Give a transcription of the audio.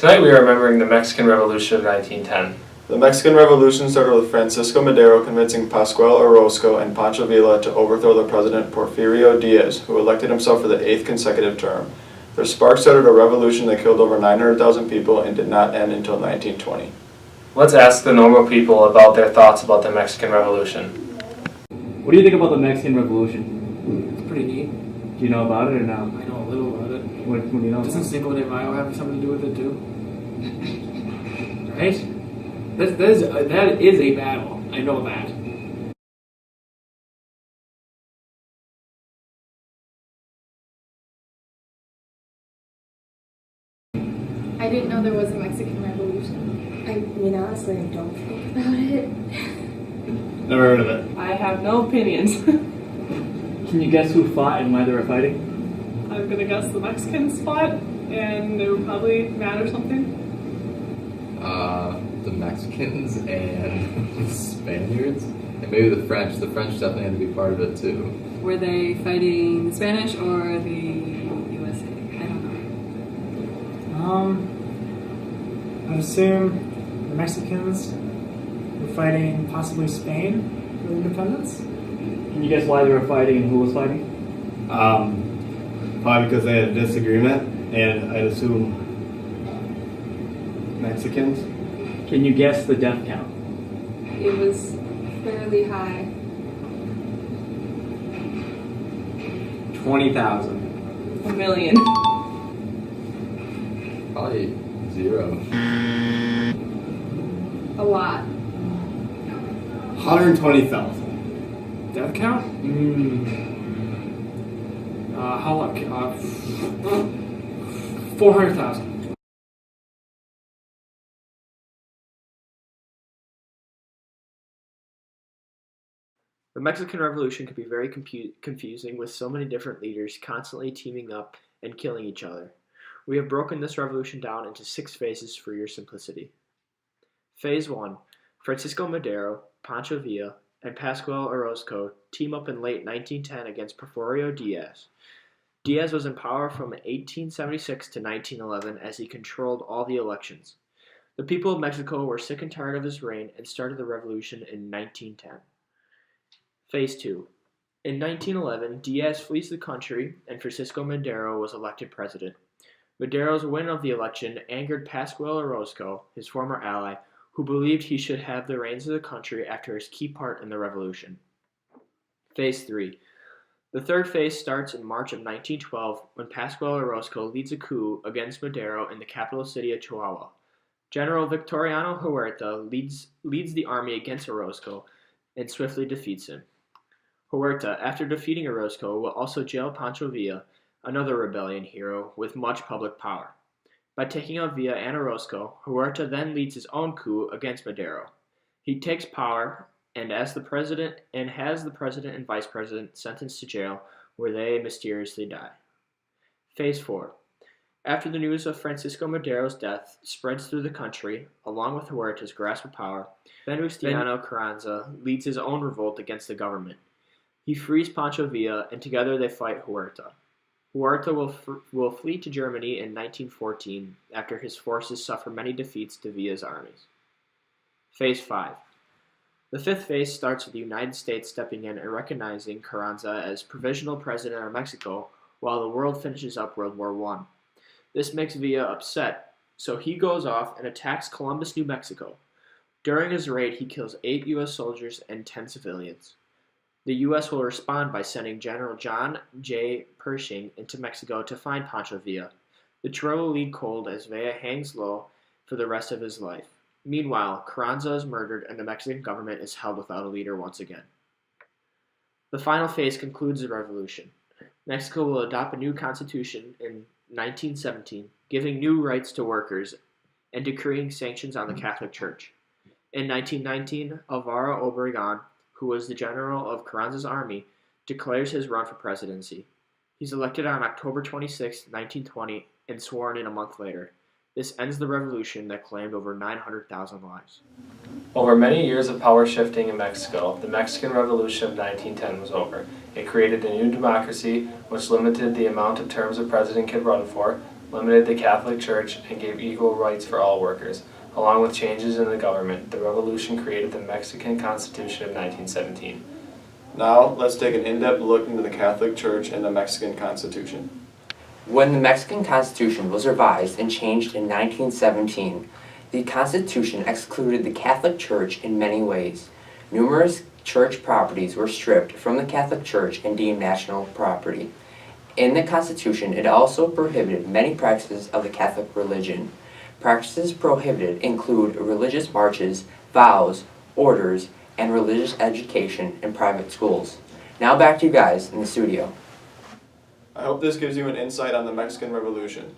Tonight we are remembering the Mexican Revolution of 1910. The Mexican Revolution started with Francisco Madero convincing Pascual Orozco and Pancho Villa to overthrow the president Porfirio Diaz, who elected himself for the 8th consecutive term. Their spark started a revolution that killed over 900,000 people and did not end until 1920. Let's ask the normal people about their thoughts about the Mexican Revolution. What do you think about the Mexican Revolution? It's pretty neat. Do you know about it or no? I know a little about it. What do you know? Doesn't Cinco de Mayo have something to do with it too? Right? That is a battle. I know that. I didn't know there was a Mexican Revolution. I mean, honestly, I don't think about it. Never heard of it. I have no opinions. Can you guess who fought and why they were fighting? I'm gonna guess the Mexicans fought, and they were probably mad or something. The Mexicans and the Spaniards, and maybe the French. The French definitely had to be part of it too. Were they fighting the Spanish or the USA? I don't know. I assume the Mexicans were fighting possibly Spain for independence. Can you guess why they were fighting and who was fighting? Probably because they had a disagreement, and I'd assume Mexicans. Can you guess the death count? It was fairly high. 20,000. 1 million. Probably 0. A lot. 120,000. Death count? How lucky? 400,000. The Mexican Revolution could be very confusing, with so many different leaders constantly teaming up and killing each other. We have broken this revolution down into 6 phases for your simplicity. Phase 1. Francisco Madero, Pancho Villa, and Pascual Orozco team up in late 1910 against Porfirio Diaz. Diaz was in power from 1876 to 1911 as he controlled all the elections. The people of Mexico were sick and tired of his reign and started the revolution in 1910. Phase 2. In 1911, Diaz flees the country and Francisco Madero was elected president. Madero's win of the election angered Pascual Orozco, his former ally, who believed he should have the reins of the country after his key part in the revolution. Phase 3. The third phase starts in March of 1912 when Pascual Orozco leads a coup against Madero in the capital city of Chihuahua. General Victoriano Huerta leads the army against Orozco and swiftly defeats him. Huerta, after defeating Orozco, will also jail Pancho Villa, another rebellion hero with much public power. By taking out Villa and Orozco, Huerta then leads his own coup against Madero. He takes power and has the president and vice president sentenced to jail, where they mysteriously die. Phase 4. After the news of Francisco Madero's death spreads through the country, along with Huerta's grasp of power, Venustiano Carranza leads his own revolt against the government. He frees Pancho Villa, and together they fight Huerta. Huerta will flee to Germany in 1914 after his forces suffer many defeats to Villa's armies. Phase 5. The 5th phase starts with the United States stepping in and recognizing Carranza as provisional president of Mexico while the world finishes up World War I. This makes Villa upset, so he goes off and attacks Columbus, New Mexico. During his raid, he kills 8 U.S. soldiers and 10 civilians. The U.S. will respond by sending General John J. Pershing into Mexico to find Pancho Villa. The trail will lead cold as Villa hangs low for the rest of his life. Meanwhile, Carranza is murdered and the Mexican government is held without a leader once again. The final phase concludes the revolution. Mexico will adopt a new constitution in 1917, giving new rights to workers and decreeing sanctions on the Catholic Church. In 1919, Alvaro Obregón, who was the general of Carranza's army, declares his run for presidency. He's elected on October 26, 1920, and sworn in a month later. This ends the revolution that claimed over 900,000 lives. Over many years of power shifting in Mexico, the Mexican Revolution of 1910 was over. It created a new democracy, which limited the amount of terms a president could run for, limited the Catholic Church, and gave equal rights for all workers. Along with changes in the government, the revolution created the Mexican Constitution of 1917. Now, let's take an in-depth look into the Catholic Church and the Mexican Constitution. When the Mexican Constitution was revised and changed in 1917, the Constitution excluded the Catholic Church in many ways. Numerous church properties were stripped from the Catholic Church and deemed national property. In the Constitution, it also prohibited many practices of the Catholic religion. Practices prohibited include religious marches, vows, orders, and religious education in private schools. Now back to you guys in the studio. I hope this gives you an insight on the Mexican Revolution.